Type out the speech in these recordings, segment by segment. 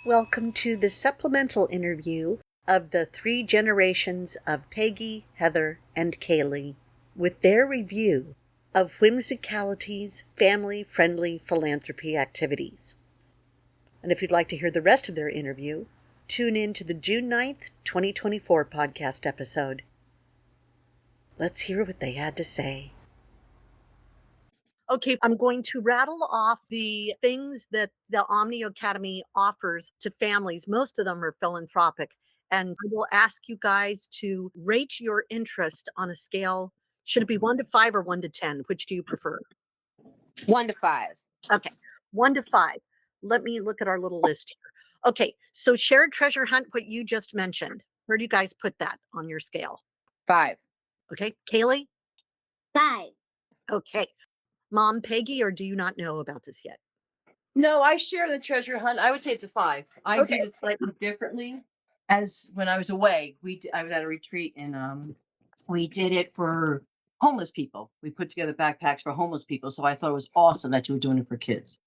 Welcome to the supplemental interview of the three generations of Peggy, Heather, and Kaylee with their review of Whimsicalitea's family-friendly philanthropy activities. And if you'd like to hear the rest of their interview, tune in to the June 9th, 2024 podcast episode. Let's hear what they had to say. Okay, I'm going to rattle off the things that the Omni Ocademy offers to families. Most of them are philanthropic. And I will ask you guys to rate your interest on a scale. Should it be 1 to 5 or 1 to 10? Which do you prefer? 1 to 5. Okay, 1 to 5. Let me look at our little list here. Okay, so shared treasure hunt, what you just mentioned. Where do you guys put that on your scale? 5. Okay, Kaylee? 5. Okay. Mom Peggy, or do you not know about this yet? No, I share the treasure hunt. I would say it's a 5. I Okay. did it slightly differently. As when I was away, I was at a retreat and we did it for homeless people. We put together backpacks for homeless people. So I thought it was awesome that you were doing it for kids.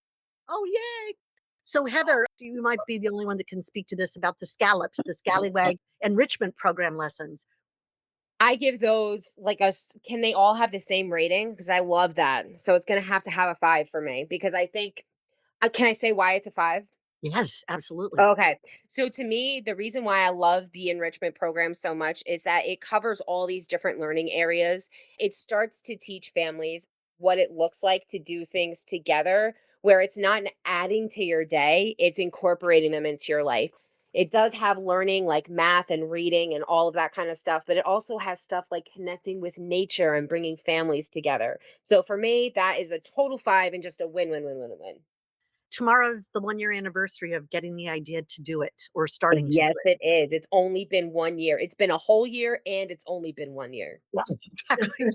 Oh, yay. So, Heather, you might be the only one that can speak to this about the scallops, the scallywag enrichment program lessons. I give those can they all have the same rating? Because I love that. So it's going to have a 5 for me because I think, can I say why it's a 5? Yes, absolutely. Okay. So to me, the reason why I love the enrichment program so much is that it covers all these different learning areas. It starts to teach families what it looks like to do things together, where it's not adding to your day, it's incorporating them into your life. It does have learning like math and reading and all of that kind of stuff, but it also has stuff like connecting with nature and bringing families together. So for me, that is a total 5 and just a win, win, win, win, win. Tomorrow's the 1 year anniversary of getting the idea to do it or starting to do Yes, it. it is. It's only been 1 year. It's been a whole year and it's only been 1 year. Yes, exactly.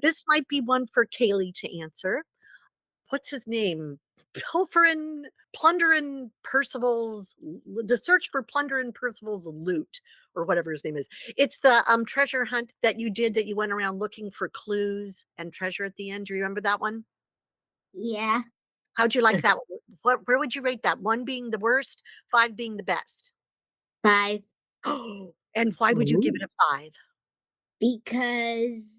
This might be one for Kaylee to answer. What's his name? Plundering Percival's, the search for plundering Percival's loot, or whatever his name is. It's the treasure hunt that you did, that you went around looking for clues and treasure at the end. Do you remember that one? Yeah. How'd you like that one? Where would you rate that? 1 being the worst, 5 being the best. 5. And why would you give it a 5? Because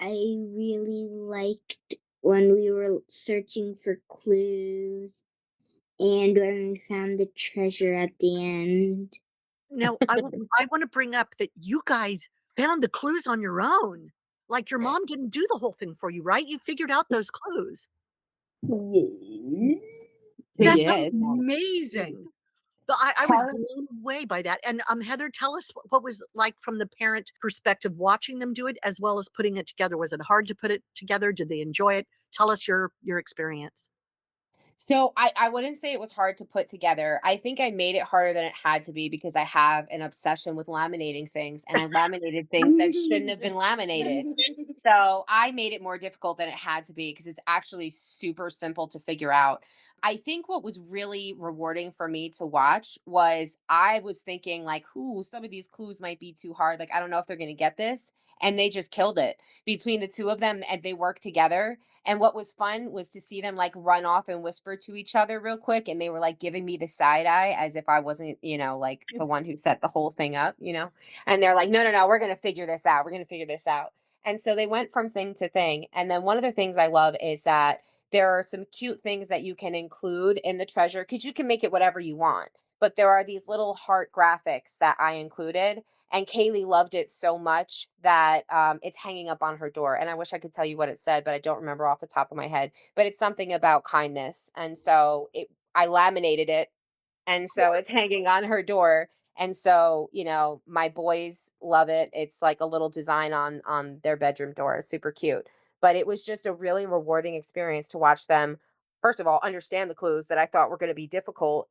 I really liked when we were searching for clues and when we found the treasure at the end. Now, I want to bring up that you guys found the clues on your own. Like, your mom didn't do the whole thing for you, right? You figured out those clues. Yes. That's Yes. amazing. I was blown away by that. And Heather, tell us what was like from the parent perspective watching them do it as well as putting it together. Was it hard to put it together? Did they enjoy it? Tell us your experience. So I wouldn't say it was hard to put together. I think I made it harder than it had to be because I have an obsession with laminating things and I laminated things that shouldn't have been laminated. So I made it more difficult than it had to be because it's actually super simple to figure out. I think what was really rewarding for me to watch was I was thinking like, ooh, some of these clues might be too hard. Like, I don't know if they're going to get this. And they just killed it between the two of them and they worked together. And what was fun was to see them like run off and whisper to each other real quick. And they were like giving me the side eye as if I wasn't, like the one who set the whole thing up. And they're like, no, no, no, we're going to figure this out. We're going to figure this out. And so they went from thing to thing. And then one of the things I love is that there are some cute things that you can include in the treasure because you can make it whatever you want. But there are these little heart graphics that I included. And Kaylee loved it so much that it's hanging up on her door. And I wish I could tell you what it said, but I don't remember off the top of my head. But it's something about kindness. And so I laminated it. And so it's hanging on her door. And so, my boys love it. It's like a little design on their bedroom door. It's super cute. But it was just a really rewarding experience to watch them, first of all, understand the clues that I thought were going to be difficult.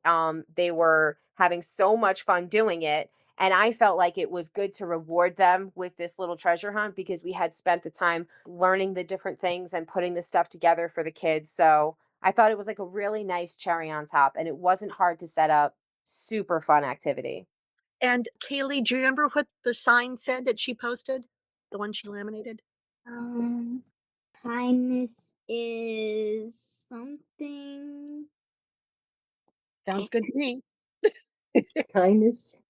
They were having so much fun doing it. And I felt like it was good to reward them with this little treasure hunt because we had spent the time learning the different things and putting the stuff together for the kids. So I thought it was like a really nice cherry on top and it wasn't hard to set up. Super fun activity. And Kaylee, do you remember what the sign said that she posted? The one she laminated? Um, Kindness is something. Sounds good to me. Kindness.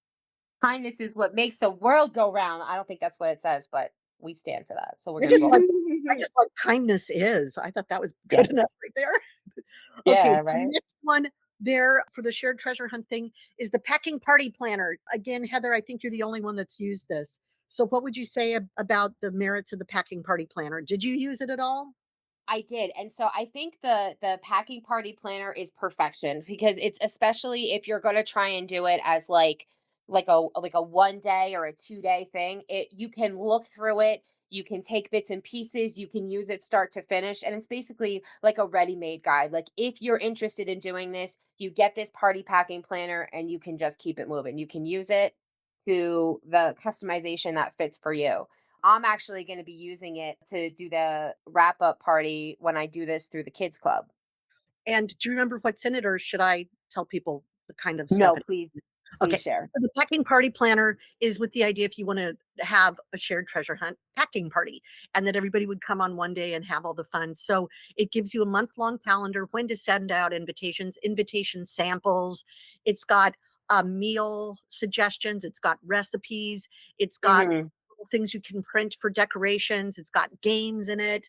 Kindness is what makes the world go round. I don't think that's what it says, but we stand for that. So we're I going to just go like with I just like kindness is. I thought that was good enough yes. right there. Okay, Yeah, the right. next one there for the shared treasure hunt thing is the packing party planner. Again, Heather, I think you're the only one that's used this. So what would you say about the merits of the packing party planner? Did you use it at all? I did. And so I think the packing party planner is perfection because it's especially if you're going to try and do it as like a 1 day or a 2 day thing, it you can look through it, you can take bits and pieces, you can use it start to finish and it's basically like a ready-made guide. Like if you're interested in doing this, you get this party packing planner and you can just keep it moving. You can use it to the customization that fits for you. I'm actually going to be using it to do the wrap up party when I do this through the kids club. And do you remember what's in it, or should I tell people the kind of stuff No, it please, Okay. please share. So the packing party planner is with the idea if you want to have a shared treasure hunt packing party and that everybody would come on one day and have all the fun. So it gives you a month-long calendar, when to send out invitations, invitation samples. It's got meal suggestions, it's got recipes, it's got Hmm. things you can print for decorations. It's got games in it,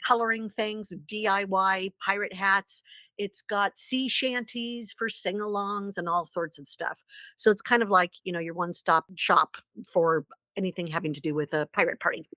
coloring things, DIY pirate hats. It's got sea shanties for sing-alongs and all sorts of stuff. So it's kind of like, your one-stop shop for anything having to do with a pirate party.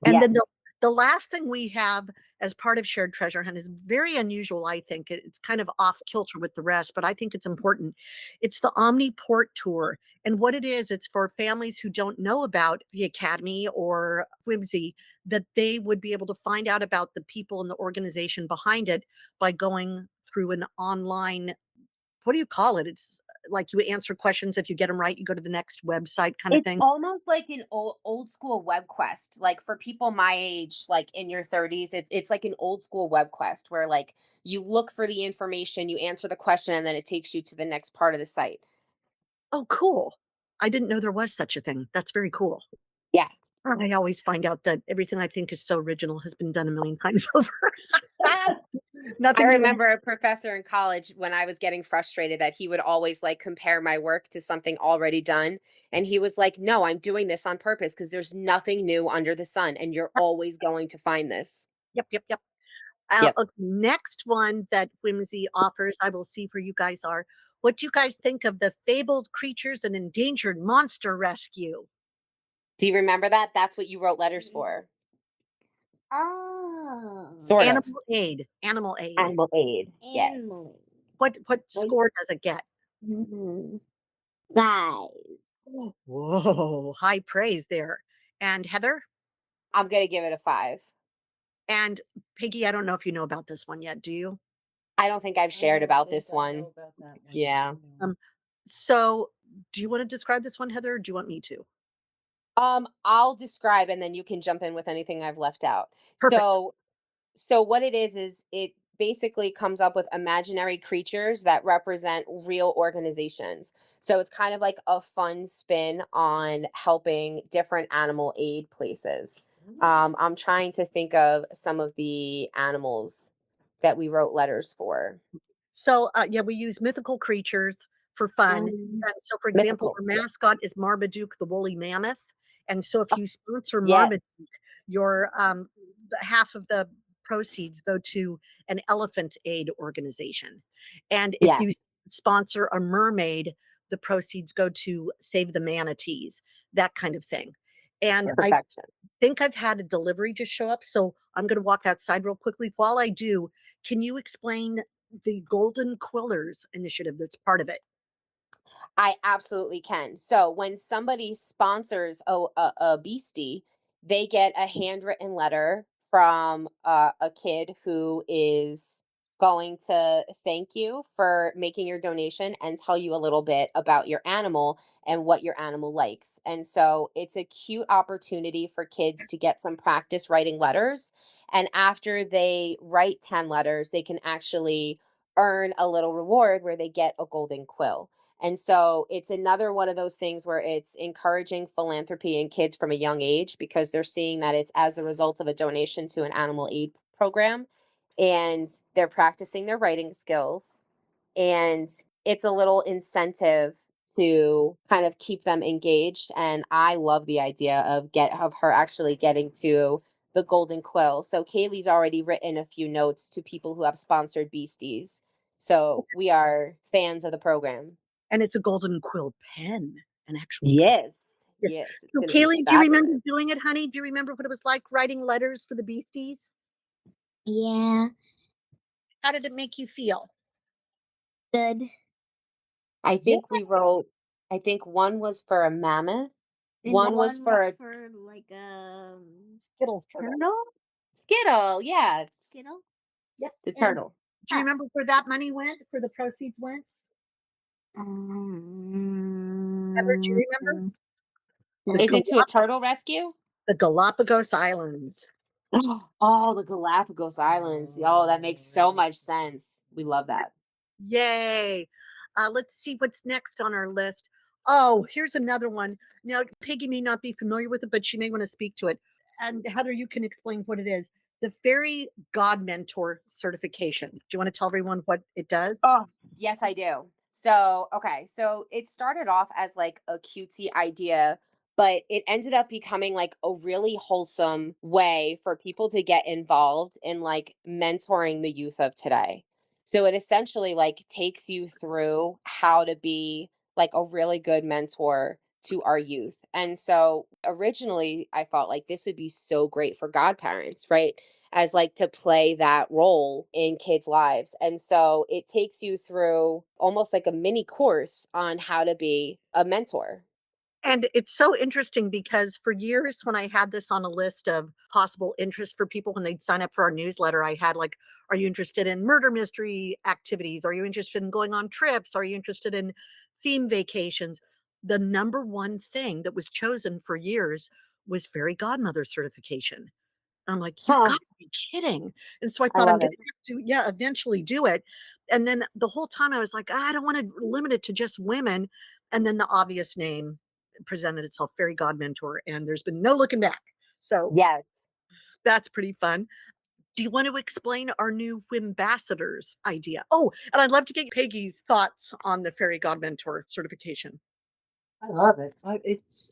And then Yes. the last thing we have as part of shared treasure hunt is very unusual, I think. It's kind of off kilter with the rest, but I think it's important. It's the Omni Port Tour. And what it is, it's for families who don't know about the Academy or Whimsy, that they would be able to find out about the people and the organization behind it by going through an online, what do you call it? It's like you answer questions. If you get them right, you go to the next website kind of It's thing. almost like an old school web quest. Like for people my age, like in your 30s, it's like an old school web quest where like you look for the information, you answer the question, and then it takes you to the next part of the site. Oh, cool. I didn't know there was such a thing. That's very cool. Yeah. I always find out that everything I think is so original has been done a million times over. I Nothing new. remember a professor in college when I was getting frustrated that he would always like compare my work to something already done. And he was like, no, I'm doing this on purpose because there's nothing new under the sun and you're always going to find this. Yep, yep, yep. Yep. Okay, next one that Whimsy offers, I will see where you guys are. What do you guys think of the Fabled Creatures and Endangered Monster Rescue? Do you remember that? That's what you wrote letters for. Oh. Sort of. Animal Aid. Animal Aid. Animal aid. Yes. Animal. What Like, score does it get? 5. Whoa, high praise there. And Heather I'm going to give it a 5. and Peggy, I don't know if you know about this one yet. Do you? I don't think I've I shared don't about think this I know one. about that one. Yeah. No. So do you want to describe this one, Heather, or do you want me to? I'll describe and then you can jump in with anything I've left out. Perfect. So what it is it basically comes up with imaginary creatures that represent real organizations. So it's kind of like a fun spin on helping different animal aid places. I'm trying to think of some of the animals that we wrote letters for. So, yeah, we use mythical creatures for fun. Um, And so, for example, Mythical. our Yeah. mascot is Marmaduke the woolly mammoth. And so, if Oh, you sponsor yes. Marmaduke, your half of the proceeds go to an elephant aid organization. And if you Yes. sponsor a mermaid, the proceeds go to Save the Manatees, that kind of thing. And I Perfection. think I've had a delivery just show up, so I'm gonna walk outside real quickly. While I do, can you explain the Golden Quillers initiative that's part of it? I absolutely can. So when somebody sponsors a beastie, they get a handwritten letter from a kid who is going to thank you for making your donation and tell you a little bit about your animal and what your animal likes. And so it's a cute opportunity for kids to get some practice writing letters. And after they write 10 letters, they can actually earn a little reward where they get a golden quill. And so it's another one of those things where it's encouraging philanthropy in kids from a young age because they're seeing that it's as a result of a donation to an animal aid program and they're practicing their writing skills and it's a little incentive to kind of keep them engaged. And I love the idea of her actually getting to the golden quill. So Kaylee's already written a few notes to people who have sponsored Beasties. So we are fans of the program. And it's a golden quill pen, an actual pen. Yes. Yes. Yes. It's So gonna be Kaylee, do you remember fabulous. doing it, honey? Do you remember what it was like writing letters for the Beasties? Yeah, How did it make you feel? good. I Yeah. think we wrote, I think one was for a mammoth, And one was for a for like Skittles turtle. turtle. Skittle, yeah, it's Skittle. Yep. the And turtle. do you remember where that money went, where the proceeds went? Heather, do you remember? Um, The, Is the- it to a Galap- turtle rescue? the Galapagos Islands. Oh, the Galapagos Islands. Oh, that makes so much sense. We love that. Yay. Let's see what's next on our list. Oh, here's another one. Now, Peggy may not be familiar with it, but she may want to speak to it. And Heather, you can explain what it is. The Fairy God Mentor certification. Do you want to tell everyone what it does? Oh, yes, I do. So, okay. So it started off as like a cutesy idea, but it ended up becoming like a really wholesome way for people to get involved in like mentoring the youth of today. So it essentially like takes you through how to be like a really good mentor to our youth. And so originally I thought like this would be so great for godparents, right? As like to play that role in kids' lives. And so it takes you through almost like a mini course on how to be a mentor. And it's so interesting because for years, when I had this on a list of possible interests for people when they'd sign up for our newsletter, I had like, are you interested in murder mystery activities? Are you interested in going on trips? Are you interested in theme vacations? The number one thing that was chosen for years was fairy godmother certification. I'm like, "You've got Huh. to be kidding." And so I I thought I'm love gonna it. have to, yeah, eventually do it. And then the whole time I was like, "Ah, I don't wanna limit it to just women." And then the obvious name presented itself, Fairy God Mentor, and there's been no looking back. So Yes. that's pretty fun. Do you want to explain our new Whimsicalitea idea? Oh, and I'd love to get Peggy's thoughts on the Fairy God Mentor certification. I love it.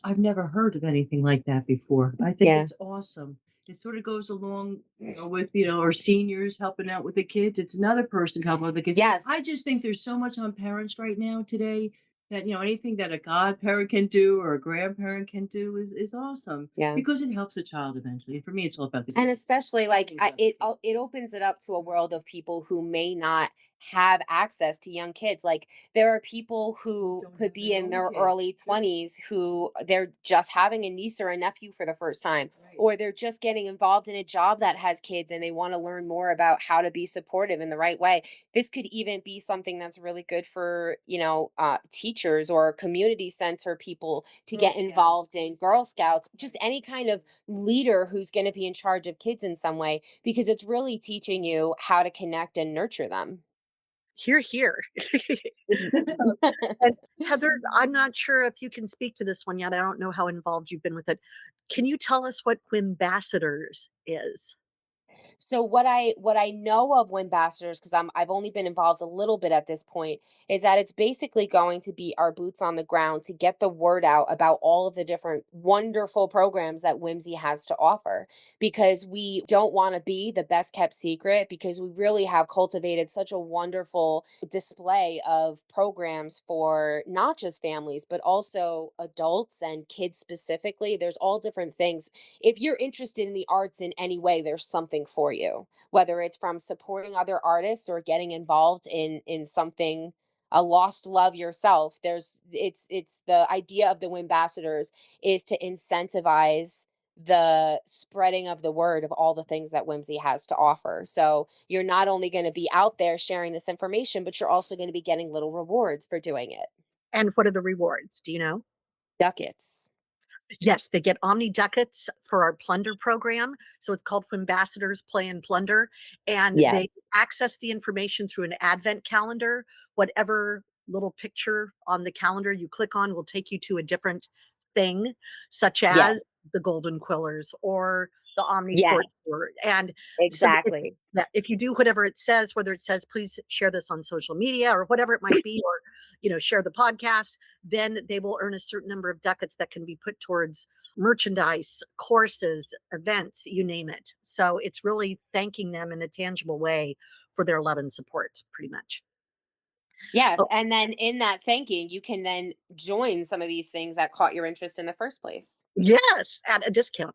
I've never heard of anything like that before. I think Yeah. it's awesome. It sort of goes along, with our seniors helping out with the kids. It's another person helping with the kids. Yes. I just think there's so much on parents right now today that anything that a godparent can do or a grandparent can do is awesome Yeah. because it helps the child eventually. For me, it's all about the And kids. especially like Everything's about the kids. it opens it up to a world of people who may not have access to young kids. Like there are people who Don't could have be their in own their kids, early too. 20s who they're just having a niece or a nephew for the first time, Right. or they're just getting involved in a job that has kids and they want to learn more about how to be supportive in the right way. This could even be something that's really good for teachers or community center people to Girl get Scouts, involved in, yes. Girl Scouts, just Right. any kind of leader who's going to be in charge of kids in some way, because it's really teaching you how to connect and nurture them. Here, here. And Heather, I'm not sure if you can speak to this one yet. I don't know how involved you've been with it. Can you tell us what Whimsicalitea is? So what I know of Wimbassadors, because I've only been involved a little bit at this point, is that it's basically going to be our boots on the ground to get the word out about all of the different wonderful programs that Whimsy has to offer. Because we don't want to be the best kept secret, because we really have cultivated such a wonderful display of programs for not just families, but also adults and kids specifically. There's all different things. If you're interested in the arts in any way, there's something for you, whether it's from supporting other artists or getting involved in something, a lost love yourself. It's the idea of the Wimbassadors is to incentivize the spreading of the word of all the things that Whimsy has to offer. So you're not only going to be out there sharing this information, but you're also going to be getting little rewards for doing it. And what are the rewards? Do you know? Ducats. Yes, they get Omni ducats for our plunder program. So it's called Ambassadors Play and Plunder. And they Yes. access the information through an advent calendar. Whatever little picture on the calendar you click on will take you to a different thing, such as Yes. the Golden Quillers or the Omni court Yes, tour. And so exactly. if you do whatever it says, whether it says, please share this on social media or whatever it might be, or, share the podcast, then they will earn a certain number of ducats that can be put towards merchandise, courses, events, you name it. So it's really thanking them in a tangible way for their love and support, pretty much. Yes, Oh, and then in that thanking, you can then join some of these things that caught your interest in the first place. yes, at a discount.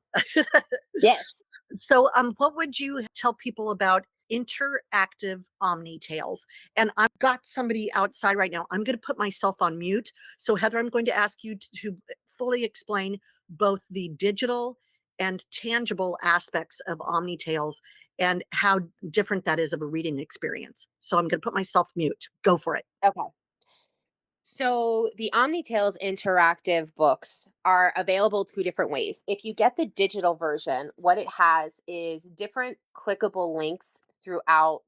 Yes. So, what would you tell people about interactive Omni tales? And I've got somebody outside right now. I'm going to put myself on mute. So, Heather, I'm going to ask you to fully explain both the digital and tangible aspects of Omni tales and how different that is of a reading experience. So, I'm going to put myself mute. Go for it. Okay. So the OmniTales interactive books are available two different ways. If you get the digital version, what it has is different clickable links throughout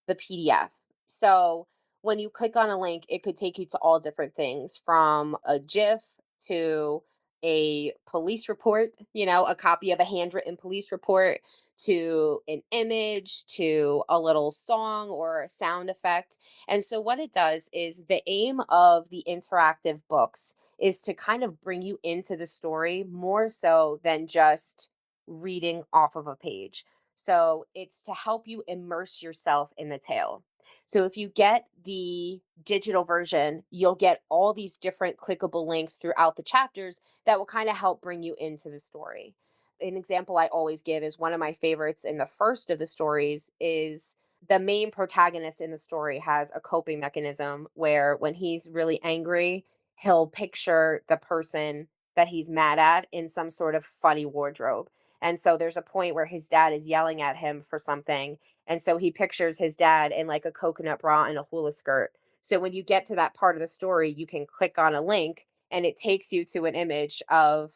the PDF. So when you click on a link, it could take you to all different things from a GIF to a police report, a copy of a handwritten police report, to an image, to a little song or a sound effect. And so, what it does is the aim of the interactive books is to kind of bring you into the story more so than just reading off of a page. So, it's to help you immerse yourself in the tale. So, if you get the digital version, you'll get all these different clickable links throughout the chapters that will kind of help bring you into the story. An example I always give is one of my favorites in the first of the stories is the main protagonist in the story has a coping mechanism where when he's really angry, he'll picture the person that he's mad at in some sort of funny wardrobe. And so there's a point where his dad is yelling at him for something. And so he pictures his dad in like a coconut bra and a hula skirt. So when you get to that part of the story, you can click on a link and it takes you to an image of,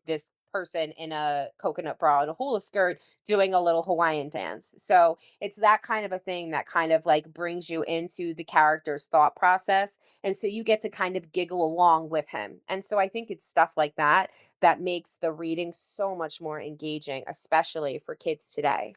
this person in a coconut bra and a hula skirt doing a little Hawaiian dance. So it's that kind of a thing that kind of like brings you into the character's thought process. And so you get to kind of giggle along with him. And so I think it's stuff like that that makes the reading so much more engaging, especially for kids today.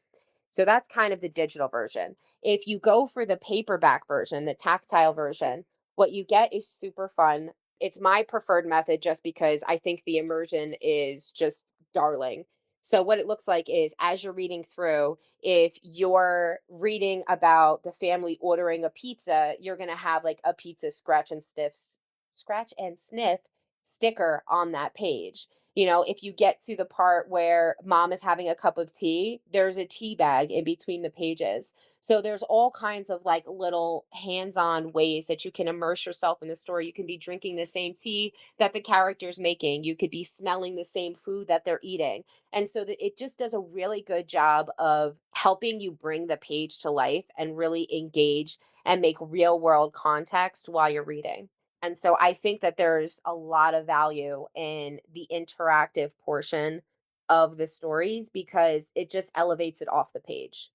So that's kind of the digital version. If you go for the paperback version, the tactile version, what you get is super fun. It's my preferred method just because I think the immersion is just darling. So what it looks like is as you're reading through, if you're reading about the family ordering a pizza, you're going to have like a pizza scratch and sniff sticker on that page. If you get to the part where mom is having a cup of tea, there's a tea bag in between the pages. So there's all kinds of like little hands-on ways that you can immerse yourself in the story. You can be drinking the same tea that the character's making. You could be smelling the same food that they're eating. And so that it just does a really good job of helping you bring the page to life and really engage and make real world context while you're reading. And so I think that there's a lot of value in the interactive portion of the stories because it just elevates it off the page.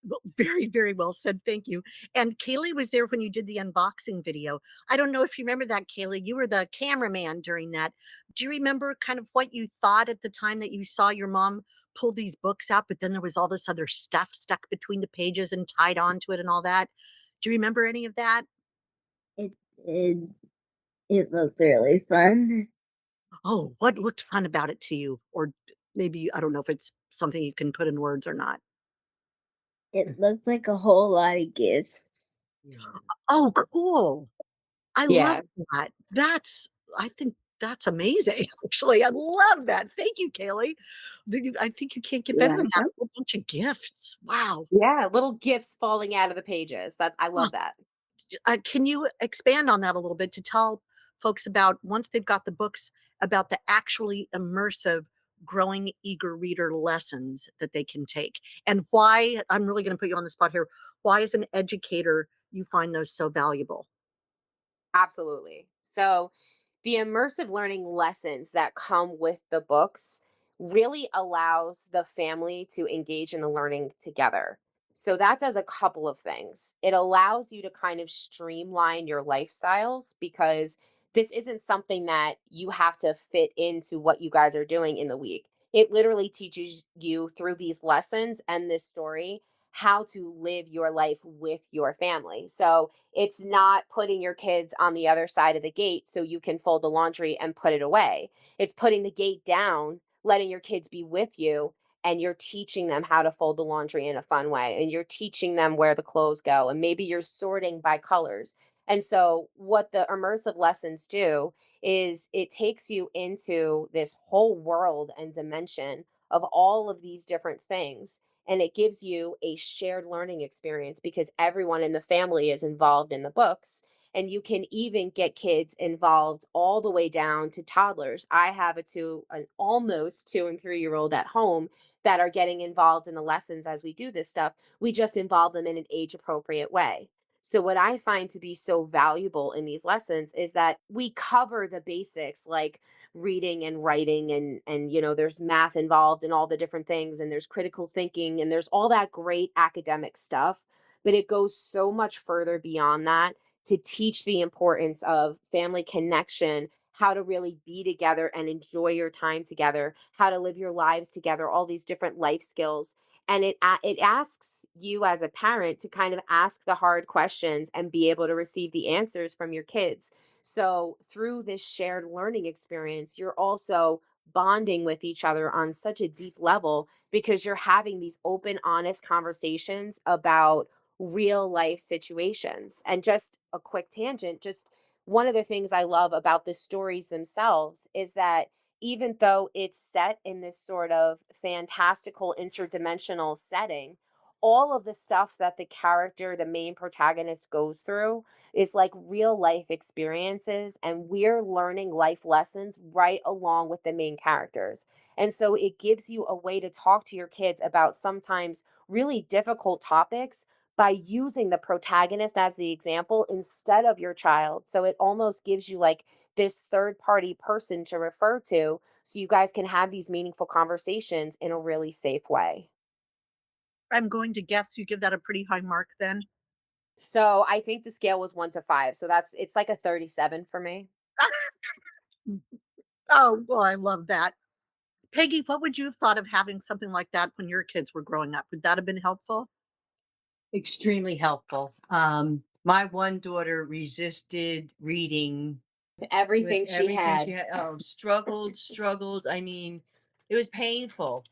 Well, very, very well said. Thank you. And Kaylee was there when you did the unboxing video. I don't know if you remember that, Kaylee. You were the cameraman during that. Do you remember kind of what you thought at the time that you saw your mom pull these books out, but then there was all this other stuff stuck between the pages and tied onto it and all that? Do you remember any of that? It it it looked really fun. Oh, what looked fun about it to you? Or maybe, I don't know if it's something you can put in words or not. It looked like a whole lot of gifts. Oh, cool. I love Yeah. that. I think that's amazing, actually. I love that. Thank you, Kaylee. I think you can't get You're better than that. A welcome. whole bunch of gifts. Wow. Yeah, little gifts falling out of the pages. That I Huh. love that. Can you expand on that a little bit to tell folks about once they've got the books about the actually immersive growing eager reader lessons that they can take and why I'm really going to put you on the spot here. Why as an educator you find those so valuable? Absolutely. So, the immersive learning lessons that come with the books really allows the family to engage in the learning together. So, that does a couple of things. It allows you to kind of streamline your lifestyles because this isn't something that you have to fit into what you guys are doing in the week. It literally teaches you through these lessons and this story how to live your life with your family. So it's not putting your kids on the other side of the gate so you can fold the laundry and put it away. It's putting the gate down, letting your kids be with you, and you're teaching them how to fold the laundry in a fun way. And you're teaching them where the clothes go. And maybe you're sorting by colors. And so, what the immersive lessons do is it takes you into this whole world and dimension of all of these different things. And it gives you a shared learning experience because everyone in the family is involved in the books. And you can even get kids involved all the way down to toddlers. I have an almost 2 and 3 year old at home that are getting involved in the lessons as we do this stuff. We just involve them in an age appropriate way. So what I find to be so valuable in these lessons is that we cover the basics like reading and writing and there's math involved and all the different things and there's critical thinking and there's all that great academic stuff, but it goes so much further beyond that to teach the importance of family connection, how to really be together and enjoy your time together, how to live your lives together, all these different life skills. And it asks you as a parent to kind of ask the hard questions and be able to receive the answers from your kids. So through this shared learning experience, you're also bonding with each other on such a deep level because you're having these open, honest conversations about real life situations. And just a quick tangent, just one of the things I love about the stories themselves is that even though it's set in this sort of fantastical interdimensional setting, all of the stuff that the character, the main protagonist, goes through is like real life experiences, and we're learning life lessons right along with the main characters. And so it gives you a way to talk to your kids about sometimes really difficult topics by using the protagonist as the example instead of your child. So it almost gives you like this third party person to refer to so you guys can have these meaningful conversations in a really safe way. I'm going to guess you give that a pretty high mark then. So I think the scale was 1 to 5. So it's like a 37 for me. Oh, well, I love that. Peggy, what would you have thought of having something like that when your kids were growing up? Would that have been helpful? Extremely helpful. My one daughter resisted reading with Everything she everything she had. had. Oh, struggled. I mean, it was painful.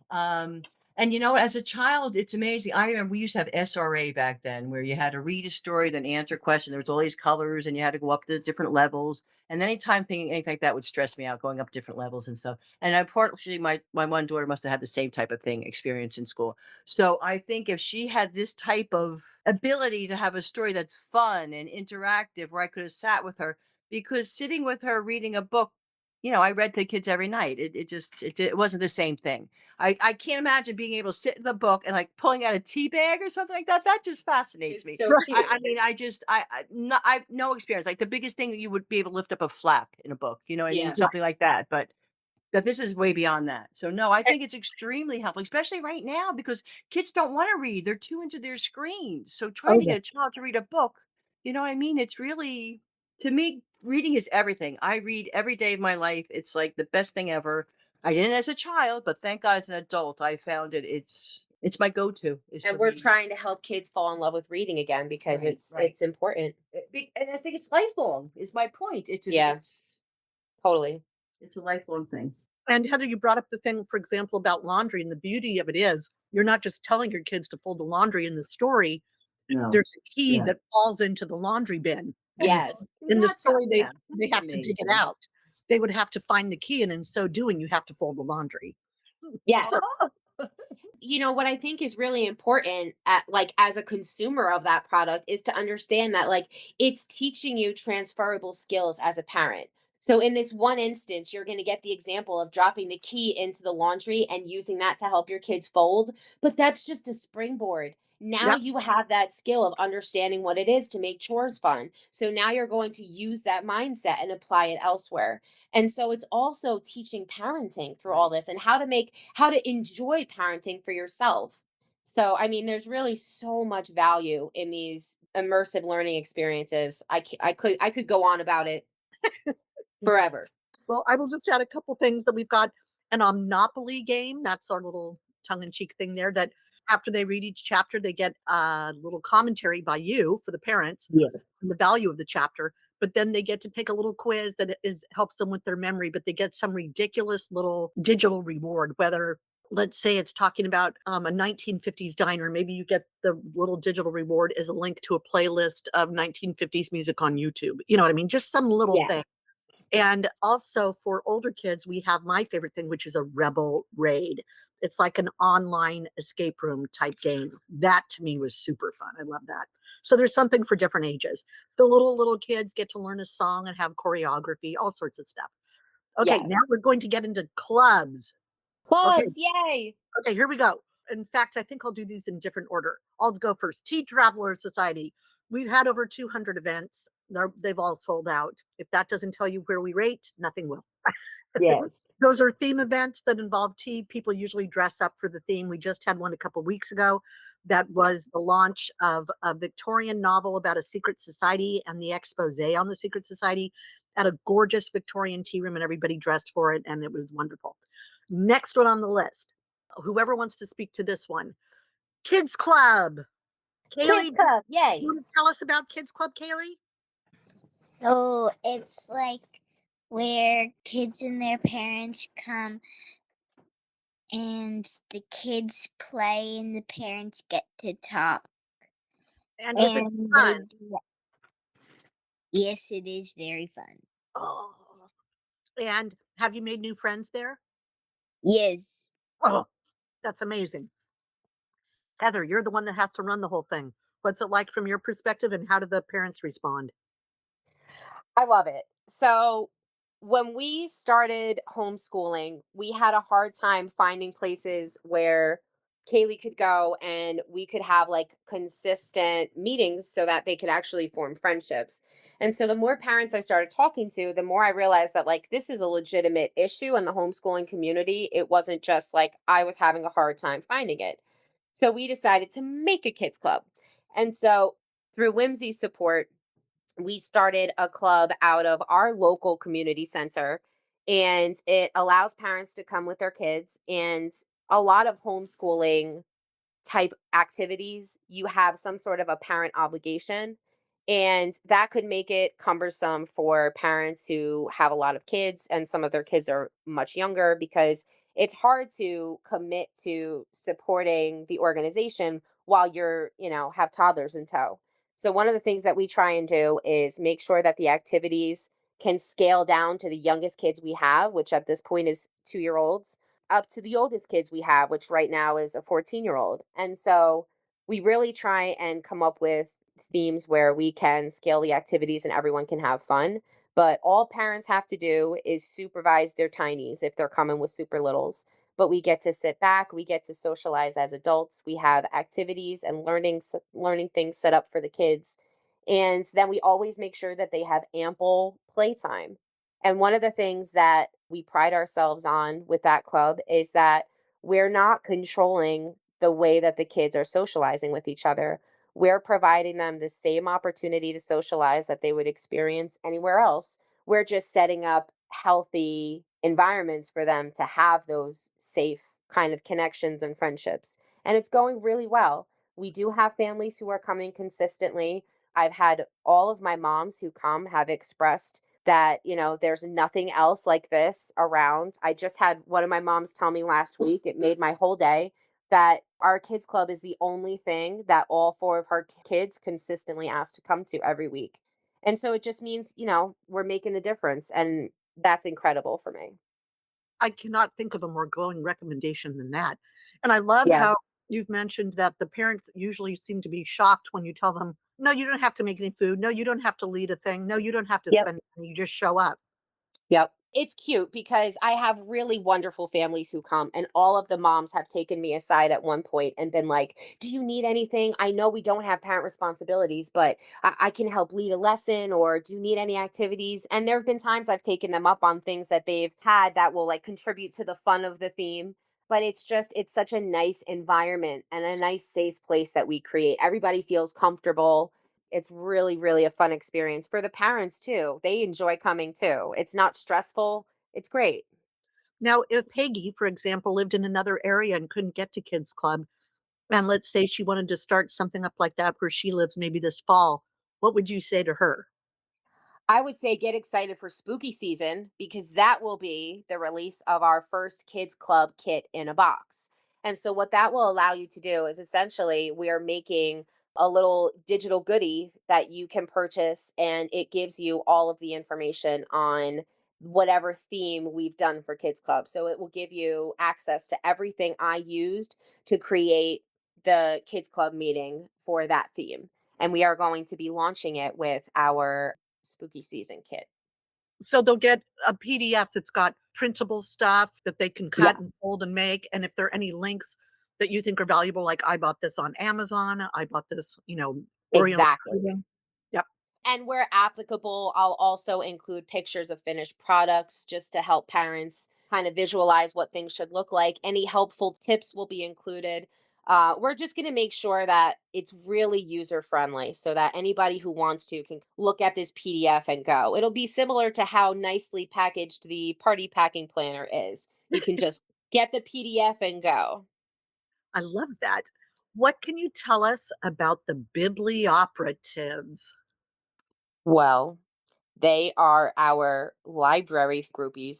And as a child, it's amazing. I remember we used to have SRA back then, where you had to read a story, then answer a question. There was all these colors, and you had to go up the different levels. And anytime anything like that would stress me out, going up different levels and stuff. And unfortunately, my one daughter must have had the same type of thing experience in school. So I think if she had this type of ability to have a story that's fun and interactive, where I could have sat with her, because sitting with her reading a book, I read to the kids every night. It wasn't the same thing. I can't imagine being able to sit in the book and like pulling out a tea bag or something like that. That just fascinates me. It's so Right. cute. I mean, I have no experience. Like the biggest thing that you would be able to lift up a flap in a book, what I mean, Yeah. something like that. But that this is way beyond that. So no, I think it's extremely helpful, especially right now because kids don't want to read. They're too into their screens. So trying Oh, to yeah. get a child to read a book, what I mean? It's really, to me, reading is everything. I read every day of my life. It's like the best thing ever. I didn't as a child, but thank God as an adult, I found it's my go-to is to And we're read. trying to help kids fall in love with reading again because Right, right. it's important. And I think it's lifelong is my point. Yeah. Totally. It's a lifelong thing. And Heather, you brought up the thing, for example, about laundry. And the beauty of it is you're not just telling your kids to fold the laundry in the story. No. There's a key that falls into the laundry bin. And Yes. in the story, Yeah, they that's have to dig it amazing. out. They would have to find the key. And in so doing, you have to fold the laundry. Yes. So, What I think is really important as a consumer of that product is to understand that like it's teaching you transferable skills as a parent. So in this one instance, you're going to get the example of dropping the key into the laundry and using that to help your kids fold, but that's just a springboard. Now yeah. you have that skill of understanding what it is to make chores fun. So now you're going to use that mindset and apply it elsewhere. And so it's also teaching parenting through all this and how to enjoy parenting for yourself. So, I mean, there's really so much value in these immersive learning experiences. I could go on about it forever. Well, I will just add a couple things that we've got. an Omnopoly game. That's our little tongue-in-cheek thing there, that after they read each chapter, they get a little commentary by you for the parents Yes. and the value of the chapter, but then they get to take a little quiz that is helps them with their memory, but they get some ridiculous little digital reward, whether let's say it's talking about a 1950s diner, maybe you get the little digital reward is a link to a playlist of 1950s music on YouTube. You know what I mean? Just some little thing. Yes. And also for older kids, we have my favorite thing, which is a Rebel Raid. It's like an online escape room type game. That to me was super fun. I love that. So there's something for different ages. The little kids get to learn a song and have choreography, all sorts of stuff. Okay, now Yes. we're going to get into clubs. Okay, Clubs, yay. okay, here we go. In fact, I think I'll do these in different order. I'll go first. Tea Traveler Society. We've had over 200 events. They've all sold out. If that doesn't tell you where we rate, nothing will. Yes. Those are theme events that involve tea. People usually dress up for the theme. We just had one a couple weeks ago. That was the launch of a Victorian novel about a secret society and the expose on the secret society at a gorgeous Victorian tea room, and everybody dressed for it, and it was wonderful. Next one on the list. Whoever wants to speak to this one. Kids Club. Kids Kaylee, do club, you yay. want to tell us about Kids Club, Kaylee? So it's like where kids and their parents come and the kids play and the parents get to talk. And is it And fun? yes, it is very fun. Oh. And have you made new friends there? Yes. Oh, that's amazing. Heather, you're the one that has to run the whole thing. What's it like from your perspective, and how do the parents respond? I love it. So when we started homeschooling, we had a hard time finding places where Kaylee could go and we could have like consistent meetings so that they could actually form friendships. And so the more parents I started talking to, the more I realized that like this is a legitimate issue in the homeschooling community. It wasn't just like I was having a hard time finding it. So we decided to make a kids club. And so through Whimsy's support, we started a club out of our local community center, and it allows parents to come with their kids. And a lot of homeschooling type activities, you have some sort of a parent obligation. And that could make it cumbersome for parents who have a lot of kids and some of their kids are much younger, because it's hard to commit to supporting the organization while have toddlers in tow. So, one of the things that we try and do is make sure that the activities can scale down to the youngest kids we have, which at this point is 2-year olds, up to the oldest kids we have, which right now is a 14-year-old. And so we really try and come up with themes where we can scale the activities and everyone can have fun. But all parents have to do is supervise their tinies if they're coming with super littles. But we get to sit back, we get to socialize as adults. We have activities and learning things set up for the kids. And then we always make sure that they have ample playtime. And one of the things that we pride ourselves on with that club is that we're not controlling the way that the kids are socializing with each other. We're providing them the same opportunity to socialize that they would experience anywhere else. We're just setting up healthy environments for them to have those safe kind of connections and friendships. And it's going really well. We do have families who are coming consistently. I've had all of my moms who come have expressed that, there's nothing else like this around. I just had one of my moms tell me last week, it made my whole day, that our kids club is the only thing that all 4 of her kids consistently ask to come to every week. And so it just means, we're making a difference, and that's incredible for me. I cannot think of a more glowing recommendation than that. And I love Yeah. how you've mentioned that the parents usually seem to be shocked when you tell them, no, you don't have to make any food. No, you don't have to lead a thing. No, you don't have to Yep. spend money. You just show up. Yep. It's cute because I have really wonderful families who come, and all of the moms have taken me aside at one point and been like, "Do you need anything? I know we don't have parent responsibilities, but I can help lead a lesson, or do you need any activities?" And there have been times I've taken them up on things that they've had that will like contribute to the fun of the theme. But it's such a nice environment and a nice, safe place that we create. Everybody feels comfortable. It's really, really a fun experience for the parents too. They enjoy coming too. It's not stressful. It's great. Now, if Peggy, for example, lived in another area and couldn't get to Kids Club, and let's say she wanted to start something up like that where she lives maybe this fall, what would you say to her? I would say get excited for spooky season because that will be the release of our first kids club kit in a box. And so what that will allow you to do is essentially we are making a little digital goodie that you can purchase, and it gives you all of the information on whatever theme we've done for kids club. So it will give you access to everything I used to create the kids club meeting for that theme. And we are going to be launching it with our spooky season kit. So they'll get a PDF that's got printable stuff that they can cut and Yes, fold and make. And if there are any links that you think are valuable, like I bought this on Amazon, I bought this, Oriental exactly. Trading. Yep. And where applicable, I'll also include pictures of finished products just to help parents kind of visualize what things should look like. Any helpful tips will be included. We're just going to make sure that it's really user friendly so that anybody who wants to can look at this PDF and go. It'll be similar to how nicely packaged the party packing planner is. You can just get the PDF and go. I love that. What can you tell us about the biblioperatives? Well, they are our library groupies,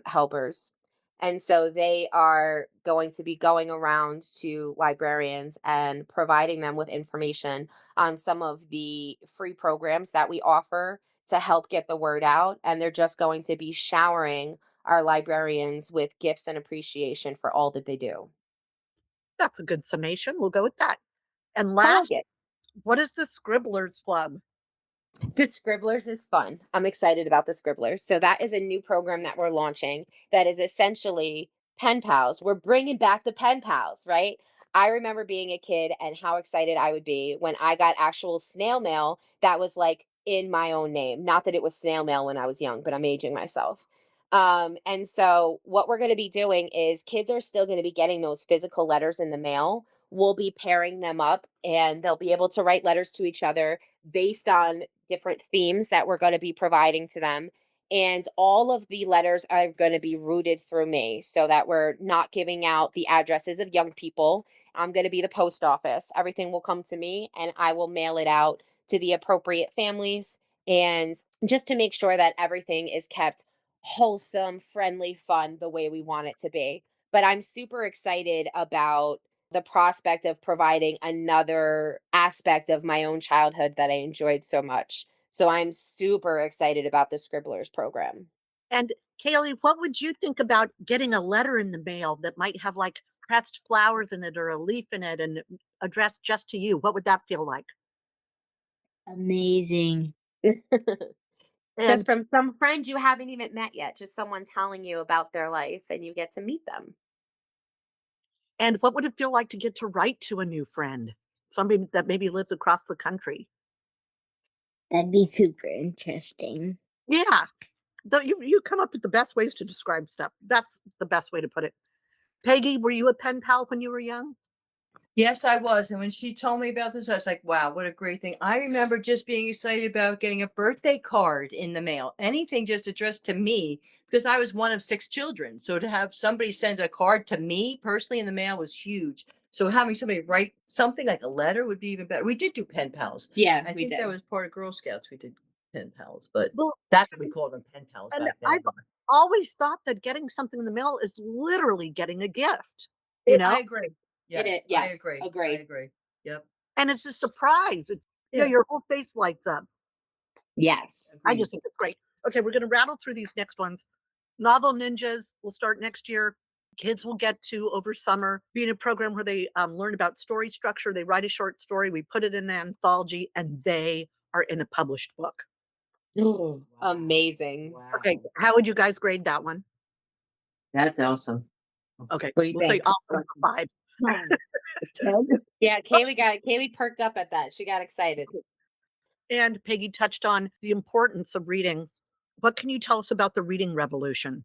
helpers. And so they are going to be going around to librarians and providing them with information on some of the free programs that we offer to help get the word out. And they're just going to be showering our librarians with gifts and appreciation for all that they do. That's a good summation. We'll go with that. And I like last, it. what is the Scribblers Club? The Scribblers is fun. I'm excited about the Scribblers. So that is a new program that we're launching that is essentially pen pals. We're bringing back the pen pals, right? I remember being a kid and how excited I would be when I got actual snail mail that was like in my own name. Not that it was snail mail when I was young, but I'm aging myself. And so what we're going to be doing is kids are still going to be getting those physical letters in the mail. We'll be pairing them up and they'll be able to write letters to each other based on different themes that we're going to be providing to them. And all of the letters are going to be routed through me so that we're not giving out the addresses of young people. I'm going to be the post office. Everything will come to me and I will mail it out to the appropriate families. And just to make sure that everything is kept wholesome, friendly, fun, the way we want it to be. But I'm super excited about the prospect of providing another aspect of my own childhood that I enjoyed so much. So I'm super excited about the Scribblers program. And Kaylee, what would you think about getting a letter in the mail that might have like pressed flowers in it or a leaf in it and addressed just to you? What would that feel like? Amazing. Just And from some friend you haven't even met yet, just someone telling you about their life and you get to meet them. and what would it feel like to get to write to a new friend? Somebody that maybe lives across the country. That'd be super interesting. Yeah. Though you come up with the best ways to describe stuff. That's the best way to put it. Peggy, were you a pen pal when you were young? Yes, I was. And when she told me about this, I was like, wow, what a great thing. I remember just being excited about getting a birthday card in the mail, anything just addressed to me, because I was one of 6 children. So to have somebody send a card to me personally in the mail was huge. So having somebody write something like a letter would be even better. We did do pen pals. Yeah, I we think that did. was part of Girl Scouts. We did pen pals, but Well, that's what we called them, pen pals and back I've then. always thought that getting something in the mail is literally getting a gift, I agree. It is. Yes, I Yes, agree. I agree. agree. Yep. and it's a surprise. It's, Yeah. your whole face lights up. Yes. I Agreed. just think it's great. Okay, we're going to rattle through these next ones. Novel Ninjas will start next year. Kids will get to, over summer, be in a program where they learn about story structure. They write a short story, we put it in an anthology, and they are in a published book. Ooh, amazing. Okay, Wow. how would you guys grade that one? That's awesome. Okay, What do you we'll say think? awesome as a 5. Yeah, Kaylee perked up at that. She got excited. And Peggy touched on the importance of reading. What can you tell us about the reading revolution?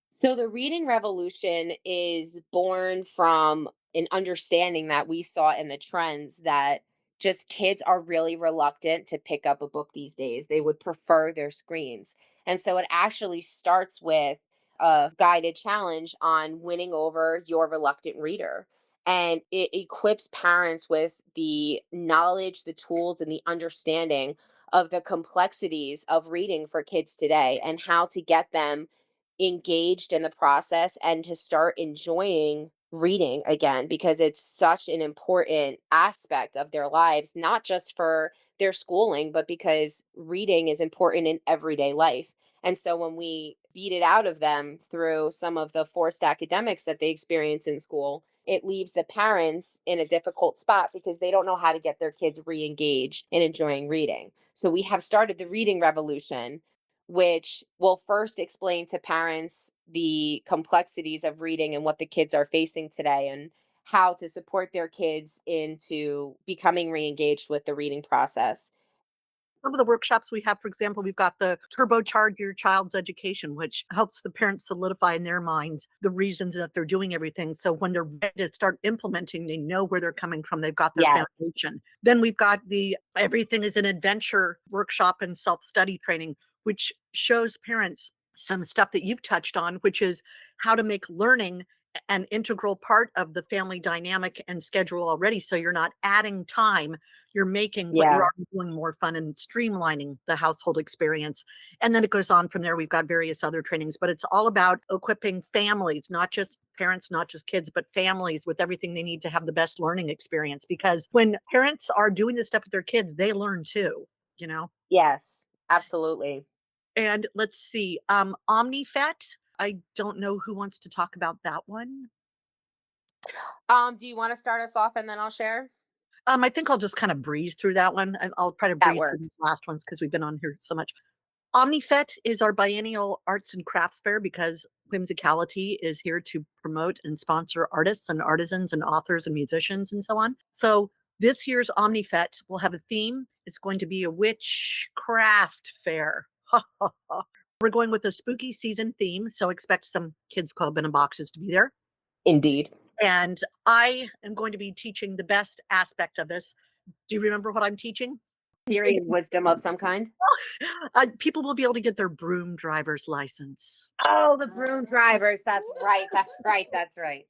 So the reading revolution is born from an understanding that we saw in the trends that just kids are really reluctant to pick up a book these days. They would prefer their screens. And so it actually starts with a guided challenge on winning over your reluctant reader. And it equips parents with the knowledge, the tools, and the understanding of the complexities of reading for kids today and how to get them engaged in the process and to start enjoying reading again, because it's such an important aspect of their lives, not just for their schooling, but because reading is important in everyday life. And so when we beat it out of them through some of the forced academics that they experience in school, it leaves the parents in a difficult spot because they don't know how to get their kids re-engaged in enjoying reading. So we have started the reading revolution, which will first explain to parents the complexities of reading and what the kids are facing today and how to support their kids into becoming re-engaged with the reading process. Some of the workshops we have, for example, we've got the Turbocharge Your Child's Education, which helps the parents solidify in their minds the reasons that they're doing everything. So when they're ready to start implementing, they know where they're coming from. They've got their Yes. foundation. Then we've got the Everything is an Adventure workshop and self-study training, which shows parents some stuff that you've touched on, which is how to make learning an integral part of the family dynamic and schedule already. So you're not adding time, you're making what you're Yeah. already doing more fun and streamlining the household experience. And then it goes on from there. We've got various other trainings, but it's all about equipping families, not just parents, not just kids, but families with everything they need to have the best learning experience. Because when parents are doing this stuff with their kids, they learn too, you know? Yes, absolutely. And let's see, OmniFet. I don't know who wants to talk about that one. Do you want to start us off and then I'll share? I think I'll just kind of breeze through that one. I'll try to That breeze through these works. last ones because we've been on here so much. OmniFet is our biennial arts and crafts fair because Whimsicality is here to promote and sponsor artists and artisans and authors and musicians and so on. So this year's OmniFet will have a theme. It's going to be a witchcraft fair. We're going with a spooky season theme, so expect some kids club in a boxes to be there. Indeed. And I am going to be teaching the best aspect of this. Do you remember what I'm teaching? Theory and wisdom of some kind. People will be able to get their broom driver's license. Oh, the broom drivers. That's right. That's right. That's right.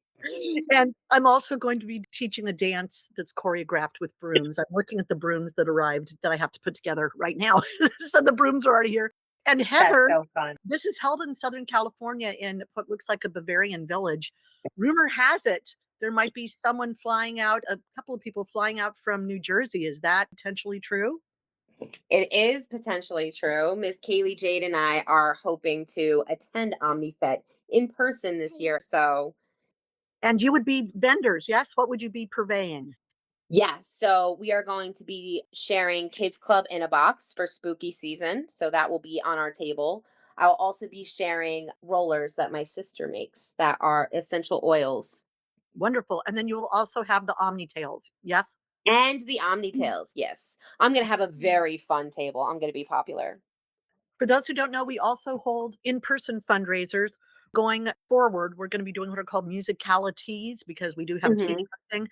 And I'm also going to be teaching a dance that's choreographed with brooms. I'm looking at the brooms that arrived that I have to put together right now. So the brooms are already here. And That's Heather, so fun. this is held in Southern California in what looks like a Bavarian village. Rumor has it there might be someone flying out, a couple of people flying out from New Jersey. Is that potentially true? It is potentially true. Miss Kaylee Jade and I are hoping to attend OmniFet in person this year. So, And you would be vendors, yes? What would you be purveying? yes. So, we are going to be sharing Kids Club in a Box for spooky season. So, that will be on our table. I'll also be sharing rollers that my sister makes that are essential oils. Wonderful. And then you will also have the Omni Tales, yes? And the Omnitails, yes. I'm going to have a very fun table. I'm going to be popular. For those who don't know, we also hold in-person fundraisers. Going forward, we're going to be doing what are called musicalities because we do have a TV Hmm. thing.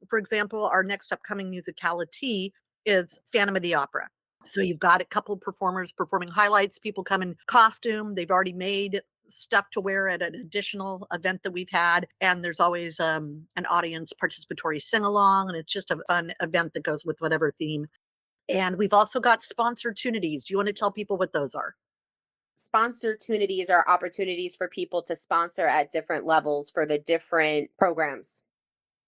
For example, our next upcoming musicality is Phantom of the Opera. So you've got a couple performers performing highlights. People come in costume. They've already made stuff to wear at an additional event that we've had. And there's always an audience participatory sing along. And it's just a fun event that goes with whatever theme. And we've also got sponsortunities. Do you want to tell people what those are? Sponsortunities are opportunities for people to sponsor at different levels for the different programs.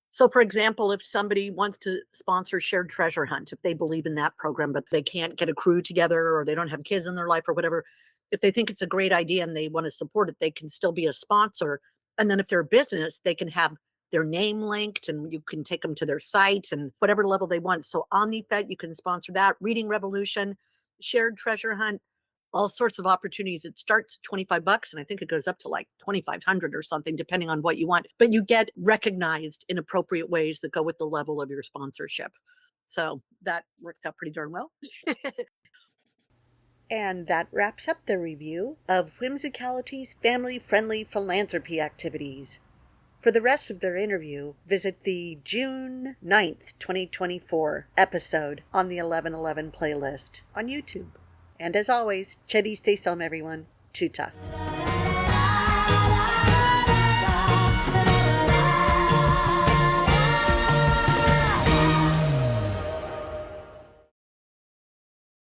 So, for example, if somebody wants to sponsor Shared Treasure Hunt, if they believe in that program, but they can't get a crew together or they don't have kids in their life or whatever, if they think it's a great idea and they want to support it, they can still be a sponsor. And then if they're a business, they can have their name linked and you can take them to their site and whatever level they want. So, OmniFet, you can sponsor that. Reading Revolution, Shared Treasure Hunt, all sorts of opportunities. It starts at 25 bucks and I think it goes up to like 2,500 or something, depending on what you want. But you get recognized in appropriate ways that go with the level of your sponsorship. So that works out pretty darn well. And that wraps up the review of Whimsicality's family-friendly philanthropy activities. For the rest of their interview, visit the June 9th, 2024 episode on the 1111 playlist on YouTube. And as always, Chedi stay some everyone. Tuta.